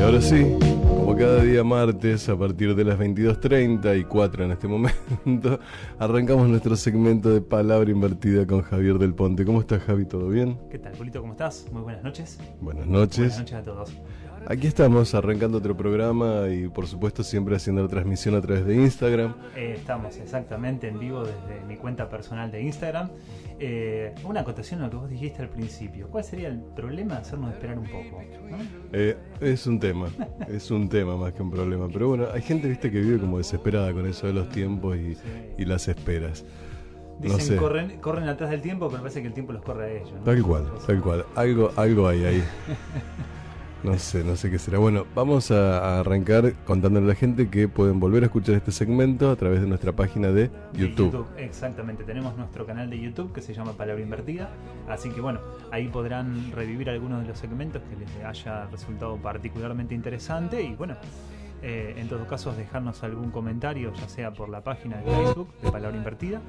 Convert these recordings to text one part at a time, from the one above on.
ahora sí, como cada día martes, a partir de las 22:30 y 4 en este momento, arrancamos nuestro segmento de Palabra Invertida con Javier Del Ponte. ¿Cómo estás, Javi? ¿Todo bien? ¿Qué tal, Polito? ¿Cómo estás? Muy buenas noches. Buenas noches. Buenas noches a todos. Aquí estamos, arrancando otro programa y por supuesto siempre haciendo la transmisión a través de Instagram. Estamos exactamente en vivo desde mi cuenta personal de Instagram. Una acotación a lo que vos dijiste al principio. ¿Cuál sería el problema de hacernos esperar un poco? ¿No? Es un tema más que un problema. Pero bueno, hay gente, viste, que vive como desesperada con eso de los tiempos y las esperas. Dicen, no sé. corren atrás del tiempo, pero parece que el tiempo los corre a ellos, ¿no? Tal cual. Algo hay ahí. No sé qué será. Bueno, vamos a arrancar contándole a la gente que pueden volver a escuchar este segmento a través de nuestra página de YouTube. Exactamente, tenemos nuestro canal de YouTube que se llama Palabra Invertida. Así que bueno, ahí podrán revivir algunos de los segmentos que les haya resultado particularmente interesante. Y bueno, en todos casos dejarnos algún comentario, ya sea por la página de Facebook de Palabra Invertida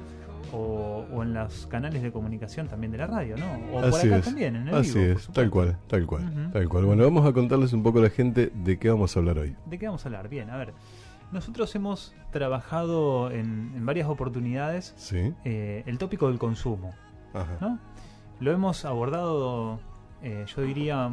o en los canales de comunicación también de la radio, ¿no? O Así por acá es, también, en el así vivo, es, tal cual. Uh-huh. Tal cual. Bueno, vamos a contarles un poco a la gente de qué vamos a hablar hoy. ¿De qué vamos a hablar? Bien, a ver. Nosotros hemos trabajado en varias oportunidades el tópico del consumo. Ajá. ¿No? Lo hemos abordado, yo diría,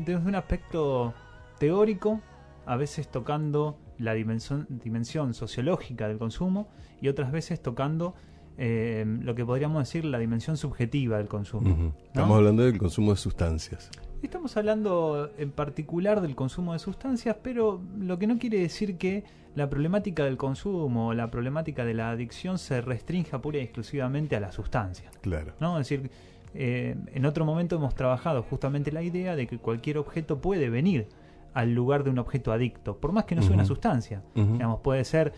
desde un aspecto teórico, a veces tocando la dimensión sociológica del consumo y otras veces tocando lo que podríamos decir la dimensión subjetiva del consumo. Uh-huh. ¿No? Estamos hablando del consumo de sustancias. Estamos hablando en particular del consumo de sustancias, pero lo que no quiere decir que la problemática del consumo o la problemática de la adicción se restrinja pura y exclusivamente a la sustancia. Claro. ¿No? Es decir, en otro momento hemos trabajado justamente la idea de que cualquier objeto puede venir al lugar de un objeto adicto, por más que no sea una sustancia. Digamos, puede ser,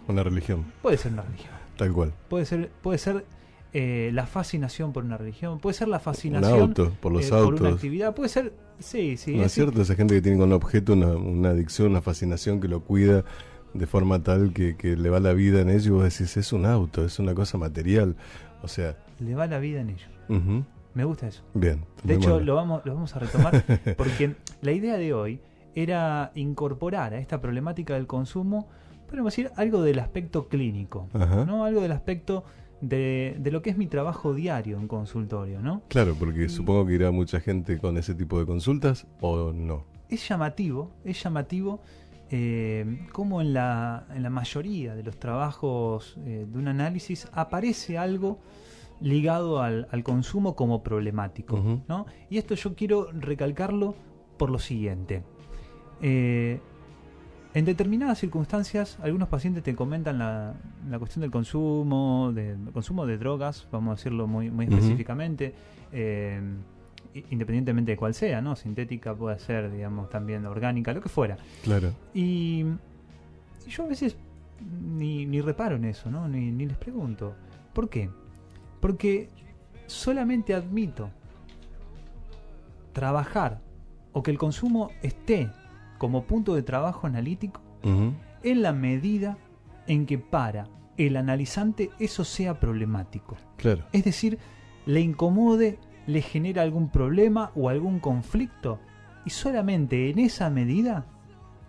una religión. Puede ser una religión. Tal cual. Puede ser la fascinación por una religión, puede ser la fascinación un auto, por los autos. por una actividad, puede ser, sí. ¿No es cierto? Esa gente que tiene con un objeto una adicción, una fascinación que lo cuida de forma tal que le va la vida en ello y vos decís, es un auto, es una cosa material. O sea... Le va la vida en ello. Uh-huh. Me gusta eso. Bien. De hecho, lo vamos a retomar porque la idea de hoy era incorporar a esta problemática del consumo, podemos decir, algo del aspecto clínico, ¿no? Algo del aspecto de lo que es mi trabajo diario en consultorio, ¿no? Claro, porque supongo que irá mucha gente con ese tipo de consultas, ¿o no? Es llamativo como en la mayoría de los trabajos de un análisis aparece algo ligado al consumo como problemático, ¿no? Y esto yo quiero recalcarlo por lo siguiente. En determinadas circunstancias, algunos pacientes te comentan la cuestión del consumo de drogas, vamos a decirlo muy específicamente, independientemente de cuál sea, ¿no? Sintética puede ser, digamos, también orgánica, lo que fuera. Claro. Y yo a veces ni reparo en eso, ¿no? Ni les pregunto. ¿Por qué? Porque solamente admito trabajar o que el consumo esté como punto de trabajo analítico en la medida en que para el analizante eso sea problemático. Claro. Es decir, le incomode, le genera algún problema o algún conflicto y solamente en esa medida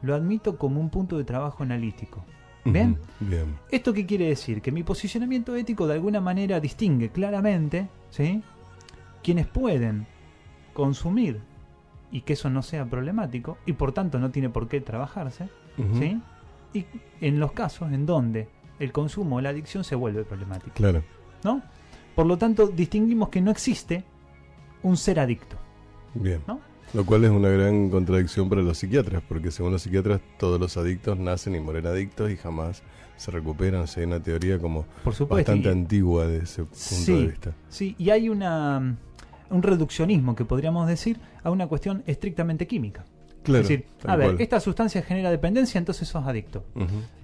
lo admito como un punto de trabajo analítico. ¿Bien? Bien. ¿Esto qué quiere decir? Que mi posicionamiento ético de alguna manera distingue claramente, ¿sí?, quienes pueden consumir y que eso no sea problemático y por tanto no tiene por qué trabajarse, ¿sí?, y en los casos en donde el consumo o la adicción se vuelve problemático. Claro. ¿No? Por lo tanto, distinguimos que no existe un ser adicto. Bien. ¿No? Lo cual es una gran contradicción para los psiquiatras, porque según los psiquiatras todos los adictos nacen y mueren adictos y jamás se recuperan. O sea, hay una teoría como bastante antigua de ese punto de vista. Sí, y hay un reduccionismo que podríamos decir a una cuestión estrictamente química. Claro, es decir, esta sustancia genera dependencia, entonces sos adicto.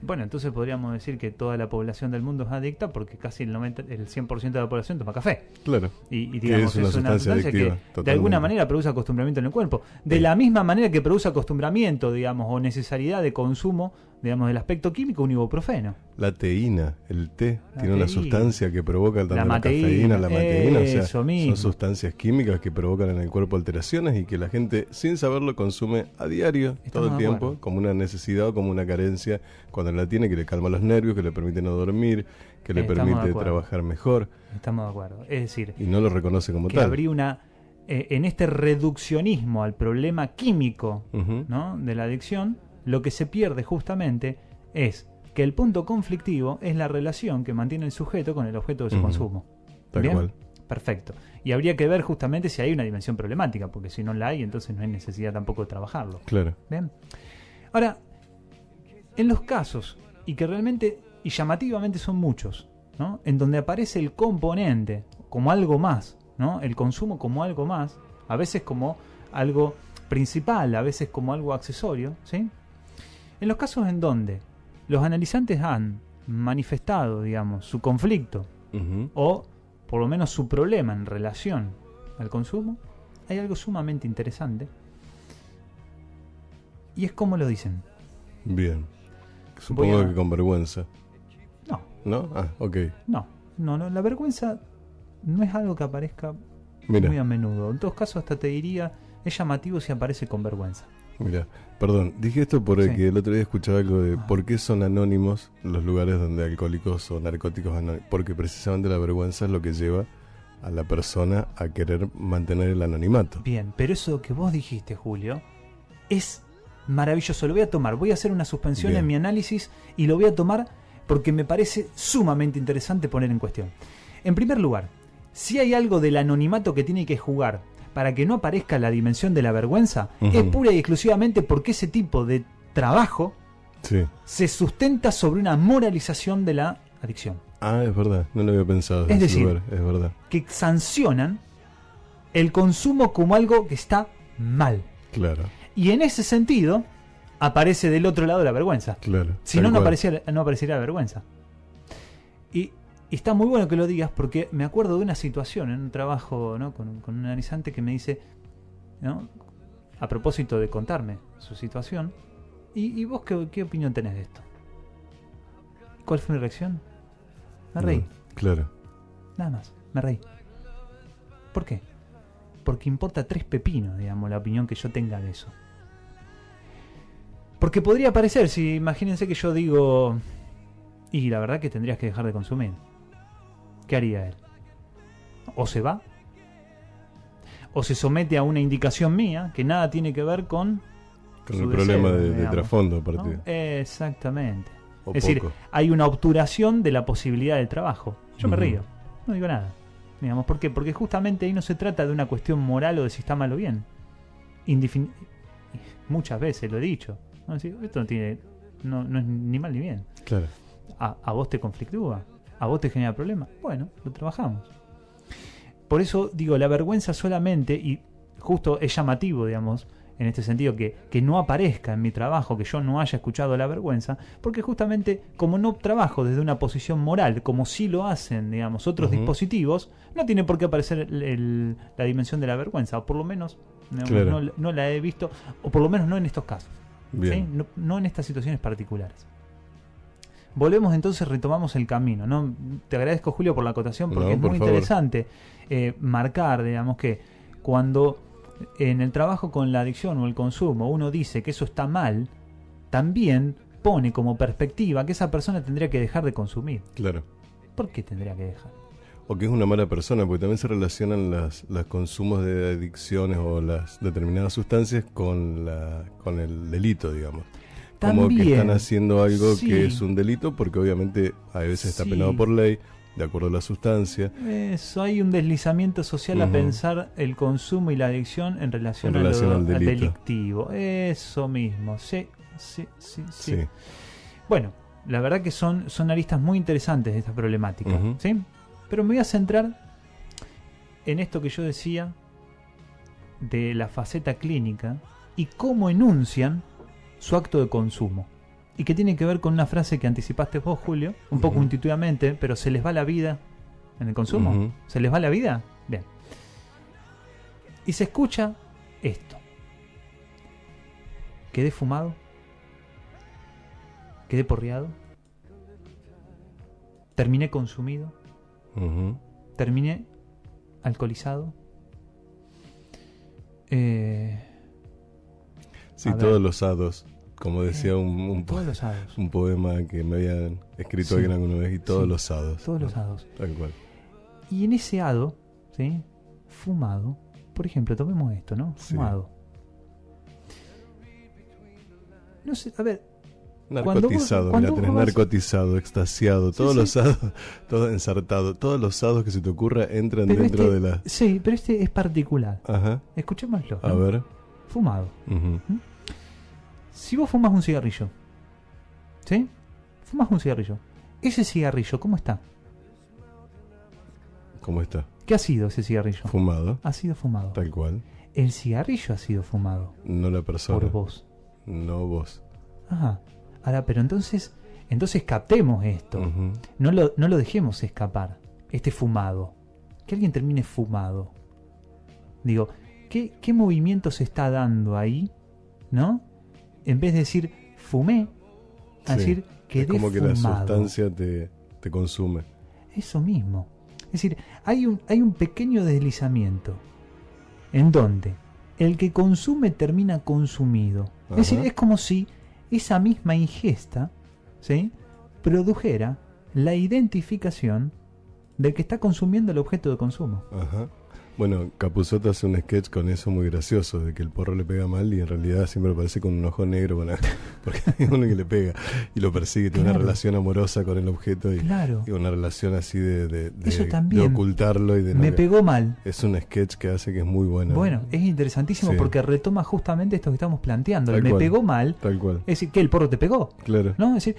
Bueno, entonces podríamos decir que toda la población del mundo es adicta porque casi el 100% de la población toma café. Claro. Y digamos, es una sustancia adictiva, que de alguna manera produce acostumbramiento en el cuerpo. De la misma manera que produce acostumbramiento, digamos, o necesidad de consumo digamos, del aspecto químico, un ibuprofeno. La teína, el té, tiene una sustancia que provoca tanto la mateína, cafeína, la mateína, o sea, son sustancias químicas que provocan en el cuerpo alteraciones y que la gente, sin saberlo, consume a diario, todo el tiempo, como una necesidad o como una carencia, cuando la tiene, que le calma los nervios, que le permite no dormir, que le permite trabajar mejor. Estamos de acuerdo. Es decir, y no lo reconoce como que tal. Habría una... en este reduccionismo al problema químico, ¿no?, de la adicción, lo que se pierde justamente es que el punto conflictivo es la relación que mantiene el sujeto con el objeto de su consumo. Tal ¿Bien? cual. Perfecto. Y habría que ver justamente si hay una dimensión problemática, porque si no la hay, entonces no hay necesidad tampoco de trabajarlo. Claro. Bien. Ahora, en los casos, y que realmente y llamativamente son muchos, ¿no?, en donde aparece el componente como algo más, ¿no?, el consumo como algo más, a veces como algo principal, a veces como algo accesorio, ¿sí? En los casos en donde los analizantes han manifestado, digamos, su conflicto o por lo menos su problema en relación al consumo, hay algo sumamente interesante y es como lo dicen. Bien. Supongo que con vergüenza. No. ¿No? Ah, ok. No, la vergüenza no es algo que aparezca muy a menudo. En todos casos hasta te diría, es llamativo si aparece con vergüenza. Mira, perdón, dije esto porque el otro día escuchaba algo de por qué son anónimos los lugares donde alcohólicos o narcóticos anónimos. Porque precisamente la vergüenza es lo que lleva a la persona a querer mantener el anonimato. Bien, pero eso que vos dijiste, Julio, es maravilloso. Lo voy a tomar, voy a hacer una suspensión en mi análisis y lo voy a tomar porque me parece sumamente interesante poner en cuestión. En primer lugar, si hay algo del anonimato que tiene que jugar para que no aparezca la dimensión de la vergüenza, es pura y exclusivamente porque ese tipo de trabajo se sustenta sobre una moralización de la adicción. Ah, es verdad, no lo había pensado. Es decir, es verdad, que sancionan el consumo como algo que está mal. Claro. Y en ese sentido, aparece del otro lado la vergüenza. Claro. Si no, no aparecería la vergüenza. Y está muy bueno que lo digas porque me acuerdo de una situación en un trabajo, ¿no?, con un analizante que me dice, ¿no?, a propósito de contarme su situación, ¿y vos qué opinión tenés de esto? ¿Cuál fue mi reacción? Me reí. Claro. Nada más, me reí. ¿Por qué? Porque importa 3 pepinos, digamos, la opinión que yo tenga de eso. Porque podría parecer, si imagínense que yo digo, y la verdad que tendrías que dejar de consumir. ¿Qué haría él? O se va, o se somete a una indicación mía que nada tiene que ver con el problema de trasfondo partido. ¿No? Exactamente. O es poco. decir, hay una obturación de la posibilidad del trabajo. Yo me río, no digo nada. Digamos, ¿por qué? Porque justamente ahí no se trata de una cuestión moral o de si está mal o bien. Muchas veces lo he dicho. ¿No? Es decir, esto no es ni mal ni bien. Claro. ¿A vos te conflictúa? ¿A vos te genera problemas? Bueno, lo trabajamos. Por eso digo, la vergüenza solamente, y justo es llamativo, digamos, en este sentido, que no aparezca en mi trabajo, que yo no haya escuchado la vergüenza, porque justamente como no trabajo desde una posición moral, como sí lo hacen, digamos, otros dispositivos, no tiene por qué aparecer la dimensión de la vergüenza, o por lo menos digamos, no la he visto, o por lo menos no en estos casos. ¿Sí? No en estas situaciones particulares. Volvemos entonces, retomamos el camino, ¿no? Te agradezco, Julio, por la acotación, porque es muy interesante marcar, digamos, que cuando en el trabajo con la adicción o el consumo uno dice que eso está mal, también pone como perspectiva que esa persona tendría que dejar de consumir. Claro. ¿Por qué tendría que dejar? O que es una mala persona, porque también se relacionan los consumos de adicciones o las determinadas sustancias con el delito, digamos. Como que están haciendo algo que es un delito, porque obviamente a veces está penado por ley, de acuerdo a la sustancia. Eso, hay un deslizamiento social a pensar el consumo y la adicción en relación al delictivo. Eso mismo, sí. Bueno, la verdad que son aristas muy interesantes de esta problemática, ¿sí? Pero me voy a centrar en esto que yo decía de la faceta clínica y cómo enuncian su acto de consumo. Y que tiene que ver con una frase que anticipaste vos, Julio, un poco intuitivamente, pero ¿se les va la vida en el consumo? ¿Se les va la vida? Bien. Y se escucha esto. ¿Quedé fumado? quedé porreado, terminé consumido, terminé alcoholizado. Sí, todos los hados, como decía un poema que me habían escrito alguien alguna vez, y todos los hados. Todos los hados. Tal cual. Y en ese hado, ¿sí? Fumado, por ejemplo, tomemos esto, ¿no? Fumado. No sé, a ver. Narcotizado, mira, tenés narcotizado, extasiado, todos los hados, todo ensartado, todos los hados que se te ocurra entran dentro de la... Sí, pero este es particular. Ajá. Escuchémoslo, ¿no? A ver. Fumado. Si vos fumas un cigarrillo, ¿sí? Fumas un cigarrillo. Ese cigarrillo, ¿cómo está? ¿Cómo está? ¿Qué ha sido ese cigarrillo? Fumado. Ha sido fumado. Tal cual. El cigarrillo ha sido fumado. No la persona. Por vos. No vos. Ajá. Ahora, pero entonces captemos esto. No lo dejemos escapar. Este fumado. Que alguien termine fumado. Digo, ¿qué movimiento se está dando ahí? ¿No? En vez de decir fumé, a decir quedé fumado. Es como que la sustancia te consume. Eso mismo. Es decir, hay un pequeño deslizamiento. ¿En donde el que consume termina consumido? Es decir, es como si esa misma ingesta, ¿sí?, produjera la identificación del que está consumiendo el objeto de consumo. Ajá. Bueno, Capusotto hace un sketch con eso muy gracioso, de que el porro le pega mal y en realidad siempre aparece con un ojo negro, porque hay uno que le pega y lo persigue, tiene una relación amorosa con el objeto y una relación así de ocultarlo y de... Me pegó mal. Es un sketch que hace que es muy bueno. Bueno, es interesantísimo porque retoma justamente esto que estamos planteando. Tal cual, pegó mal. Tal cual. Es decir, que el porro te pegó. Claro. ¿No? Es decir,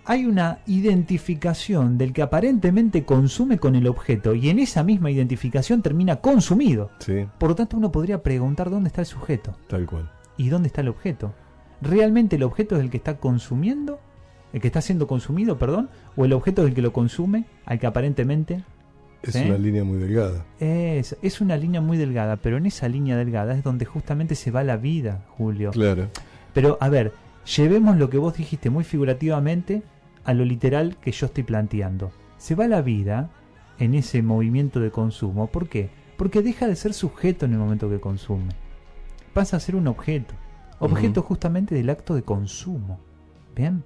hay una identificación del que aparentemente consume con el objeto y en esa misma identificación termina consumido. Sí. Por lo tanto, uno podría preguntar dónde está el sujeto. Tal cual. ¿Y dónde está el objeto? ¿Realmente el objeto es el que está consumiendo? ¿El que está siendo consumido, perdón? ¿O el objeto es el que lo consume, al que aparentemente... Es una línea muy delgada. Es una línea muy delgada, pero en esa línea delgada es donde justamente se va la vida, Julio. Claro. Pero, a ver, llevemos lo que vos dijiste muy figurativamente a lo literal que yo estoy planteando. Se va la vida en ese movimiento de consumo. ¿Por qué? Porque deja de ser sujeto en el momento que consume. Pasa a ser un objeto. Objeto justamente del acto de consumo. ¿Bien?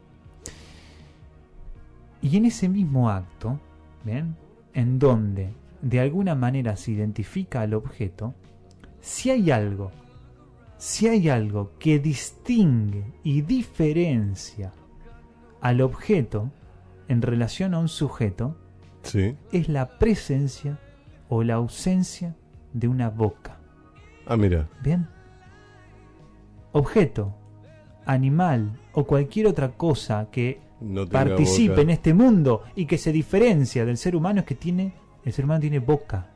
Y en ese mismo acto, ¿bien?, en donde de alguna manera se identifica al objeto, si hay algo que distingue y diferencia al objeto en relación a un sujeto, es la presencia o la ausencia de una boca. Ah, mira. Bien. Objeto, animal o cualquier otra cosa que no participe boca en este mundo y que se diferencia del ser humano es que el ser humano tiene boca.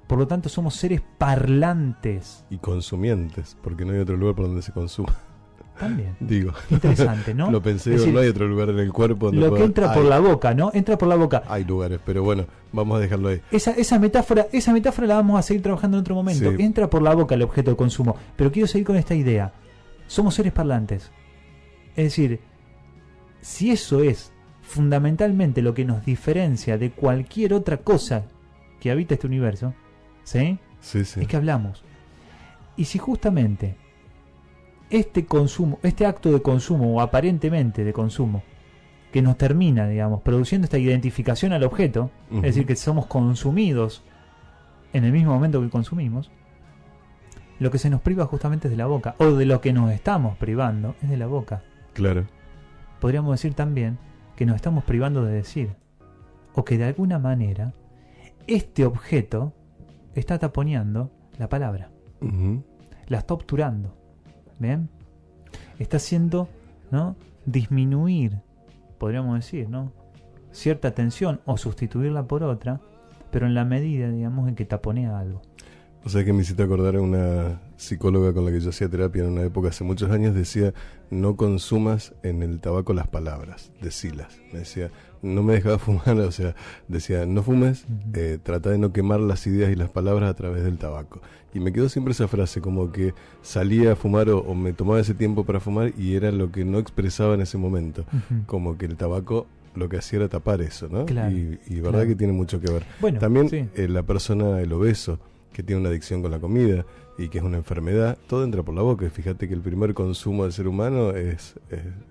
Por lo tanto, somos seres parlantes. Y consumientes, porque no hay otro lugar por donde se consuma. También. Digo. Interesante, ¿no? Lo pensé, es decir, no hay otro lugar en el cuerpo donde lo que entra por la boca, ¿no? Entra por la boca. Hay lugares, pero bueno, vamos a dejarlo ahí. Esa metáfora la vamos a seguir trabajando en otro momento. Sí. Entra por la boca el objeto de consumo. Pero quiero seguir con esta idea. Somos seres parlantes. Es decir, si eso es fundamentalmente lo que nos diferencia de cualquier otra cosa que habita este universo, ¿sí? Sí. Es que hablamos. Y si justamente este consumo, este acto de consumo o aparentemente de consumo, que nos termina, digamos, produciendo esta identificación al objeto, es decir, que somos consumidos en el mismo momento que consumimos, lo que se nos priva justamente es de la boca, o de lo que nos estamos privando es de la boca. Claro. Podríamos decir también que nos estamos privando de decir, o que de alguna manera este objeto está taponeando la palabra, la está obturando. ¿Bien? Está haciendo, ¿no?, disminuir, podríamos decir, ¿no?, cierta tensión o sustituirla por otra, pero en la medida, digamos, en que taponea algo. O sea, que me hiciste acordar a una psicóloga con la que yo hacía terapia en una época hace muchos años. Decía, no consumas en el tabaco las palabras, decilas. Me decía, no me dejaba fumar, o sea, decía, no fumes, trata de no quemar las ideas y las palabras a través del tabaco. Y me quedó siempre esa frase, como que salía a fumar o me tomaba ese tiempo para fumar y era lo que no expresaba en ese momento. Como que el tabaco lo que hacía era tapar eso, ¿no? Claro, y verdad que tiene mucho que ver. Bueno, también sí. La persona, el obeso, que tiene una adicción con la comida y que es una enfermedad, todo entra por la boca. Fíjate que el primer consumo del ser humano es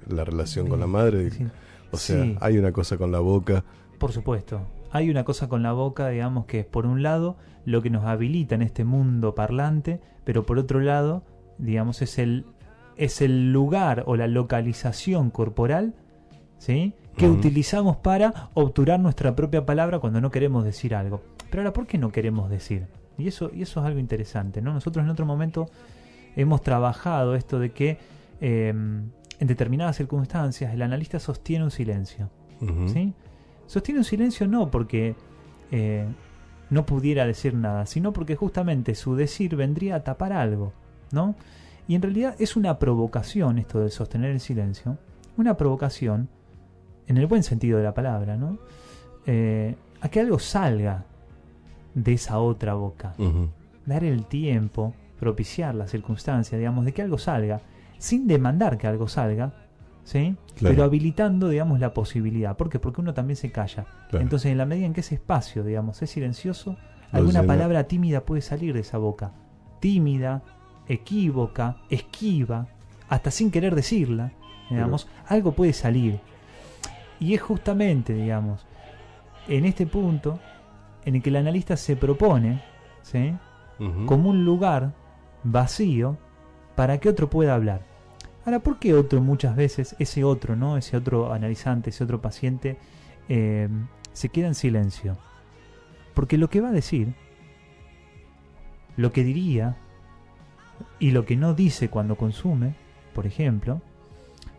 la relación con la madre. Sí. O sea, sí. Hay una cosa con la boca. Por supuesto. Hay una cosa con la boca, digamos, que es por un lado lo que nos habilita en este mundo parlante, pero por otro lado, digamos, es el lugar o la localización corporal, ¿sí?, que utilizamos para obturar nuestra propia palabra cuando no queremos decir algo. Pero ahora, ¿por qué no queremos decir? Y eso es algo interesante, ¿no? Nosotros en otro momento hemos trabajado esto de que en determinadas circunstancias el analista sostiene un silencio, ¿sí? Sostiene un silencio no porque no pudiera decir nada, sino porque justamente su decir vendría a tapar algo, ¿no? Y en realidad es una provocación esto de sostener el silencio, una provocación en el buen sentido de la palabra, ¿no? A que algo salga de esa otra boca. Dar el tiempo, propiciar la circunstancia, digamos, de que algo salga, sin demandar que algo salga, ¿sí? Claro. Pero habilitando, digamos, la posibilidad. ¿Por qué? Porque uno también se calla. Claro. Entonces, en la medida en que ese espacio, digamos, es silencioso, alguna palabra tímida puede salir de esa boca. Tímida, equívoca, esquiva, hasta sin querer decirla, digamos, algo puede salir. Y es justamente, digamos, en este punto en el que el analista se propone, ¿sí?, como un lugar vacío para que otro pueda hablar. Ahora, ¿por qué otro muchas veces, ese otro, ¿no?, ese otro analizante, ese otro paciente, se queda en silencio? Porque lo que va a decir, lo que diría y lo que no dice cuando consume, por ejemplo,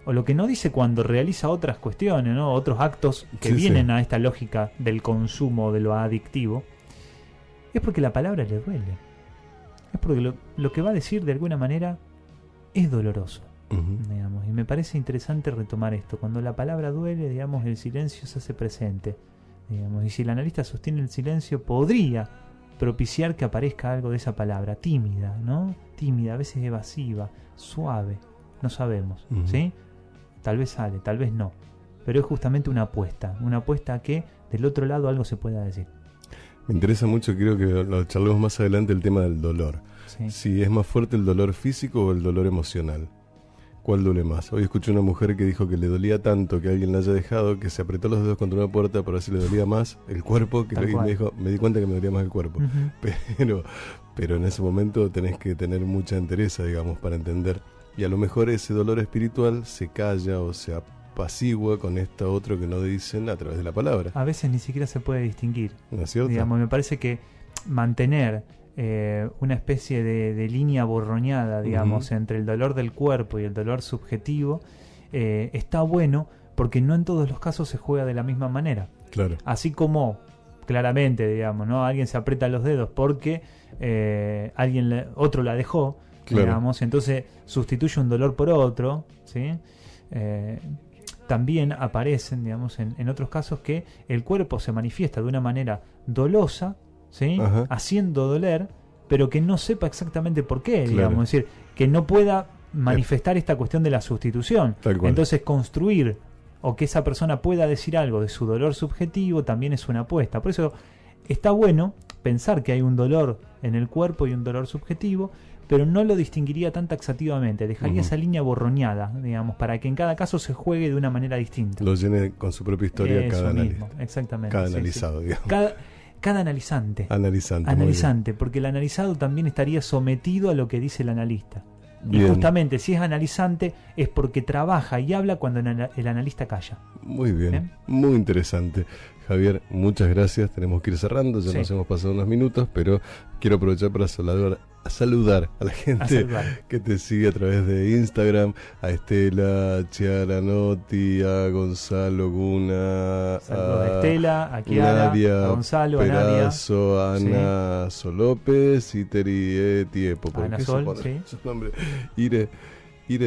o lo que no dice cuando realiza otras cuestiones, ¿no?, otros actos que vienen a esta lógica del consumo, de lo adictivo, es porque la palabra le duele. Es porque lo que va a decir de alguna manera es doloroso, digamos. Y me parece interesante retomar esto. Cuando la palabra duele, digamos, el silencio se hace presente, digamos. Y si el analista sostiene el silencio, podría propiciar que aparezca algo de esa palabra, tímida, ¿no? Tímida, a veces evasiva, suave, no sabemos, ¿sí? Tal vez sale, tal vez no. Pero es justamente una apuesta a que del otro lado algo se pueda decir. Me interesa mucho, creo que lo charlemos más adelante, el tema del dolor. Sí. Si es más fuerte el dolor físico o el dolor emocional. ¿Cuál duele más? Hoy escuché una mujer que dijo que le dolía tanto que alguien la haya dejado, que se apretó los dedos contra una puerta para ver si le dolía más el cuerpo, que me dijo, me di cuenta que me dolía más el cuerpo. Pero en ese momento tenés que tener mucha entereza, digamos, para entender. Y a lo mejor ese dolor espiritual se calla o se apacigua con esto otro que no dicen a través de la palabra. A veces ni siquiera se puede distinguir. ¿No es cierto? Digamos, me parece que mantener una especie de línea borroñada, digamos, entre el dolor del cuerpo y el dolor subjetivo, está bueno porque no en todos los casos se juega de la misma manera. Claro. Así como, claramente, digamos, ¿no?, alguien se aprieta los dedos porque otro la dejó. Claro. Digamos, entonces sustituye un dolor por otro, ¿sí? También aparecen, digamos, en otros casos que el cuerpo se manifiesta de una manera dolosa, ¿sí?, haciendo doler, pero que no sepa exactamente por qué, digamos, es decir, que no pueda manifestar esta cuestión de la sustitución. Entonces construir o que esa persona pueda decir algo de su dolor subjetivo también es una apuesta. Por eso está bueno pensar que hay un dolor en el cuerpo y un dolor subjetivo, pero no lo distinguiría tan taxativamente, dejaría esa línea borroñada, digamos, para que en cada caso se juegue de una manera distinta. Lo llene con su propia historia cada analista. Exactamente. Cada analizado, digamos. Cada analizante. Analizante, porque el analizado también estaría sometido a lo que dice el analista. Bien. Y justamente si es analizante es porque trabaja y habla cuando el analista calla. Muy bien, muy interesante. Javier, muchas gracias. Tenemos que ir cerrando, ya nos hemos pasado unos minutos, pero quiero aprovechar para a saludar a la gente que te sigue a través de Instagram, a Estela, a Chiara Notti, a Gonzalo Guna, a Estela, a Chiara, Nadia, a Gonzalo, Perazo, a Nadia, Ana Solópez y Teri Tiepo. Ana Sol, sí. Su nombre. Ire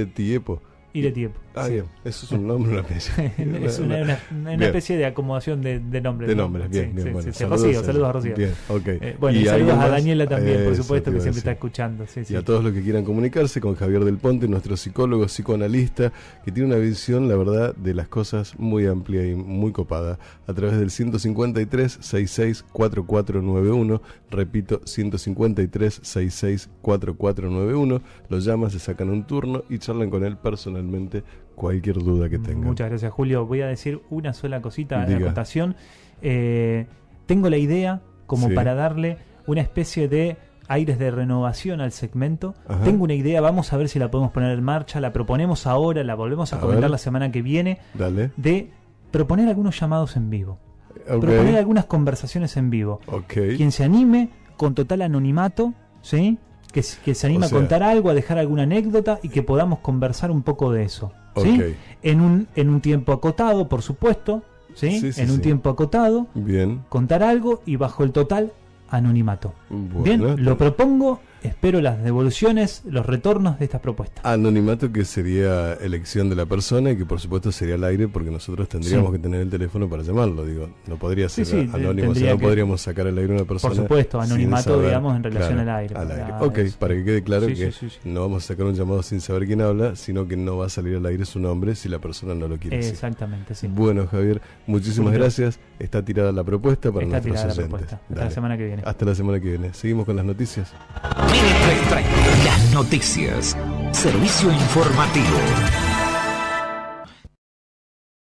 Tiepo. Tiepo. Sí. Bien, eso es un nombre, una especie. Es una especie de acomodación de nombres. De nombres, bien, bien. Bueno, saludos a Rocío. Bien, ok. Bueno, y saludos a Daniela también, por supuesto, que siempre está escuchando. Y a todos los que quieran comunicarse con Javier Del Ponte, nuestro psicólogo, psicoanalista, que tiene una visión, la verdad, de las cosas muy amplia y muy copada, a través del 153-664491, repito, 153-664491, lo llaman, se sacan un turno y charlan con él personalmente cualquier duda que tengan. Muchas gracias, Julio. Voy a decir una sola cosita en la acotación. Tengo la idea como para darle una especie de aires de renovación al segmento. Ajá. Tengo una idea, vamos a ver si la podemos poner en marcha, la proponemos ahora, la volvemos a comentar la semana que viene. Dale. De proponer algunos llamados en vivo. Proponer algunas conversaciones en vivo. Quien se anime con total anonimato, ¿sí? Que se anima a contar algo, a dejar alguna anécdota y que podamos conversar un poco de eso, ¿sí? En un tiempo acotado, por supuesto, ¿sí? En un tiempo acotado. Bien. Contar algo y bajo el total anonimato. Bueno, bien, lo propongo. Espero las devoluciones, los retornos de esta propuesta. Anonimato, que sería elección de la persona y que por supuesto sería al aire, porque nosotros tendríamos que tener el teléfono para llamarlo. Digo, no podría ser anónimo, o sea, no podríamos sacar al aire una persona. Por supuesto, anonimato, digamos, en relación al aire. Para que quede claro que no vamos a sacar un llamado sin saber quién habla, sino que no va a salir al aire su nombre si la persona no lo quiere decir. Exactamente, sí. Bueno, Javier, muchísimas gracias. Está tirada la propuesta para nuestros oyentes. Hasta la semana que viene. Hasta la semana que viene. Seguimos con las noticias. Las noticias. Servicio informativo.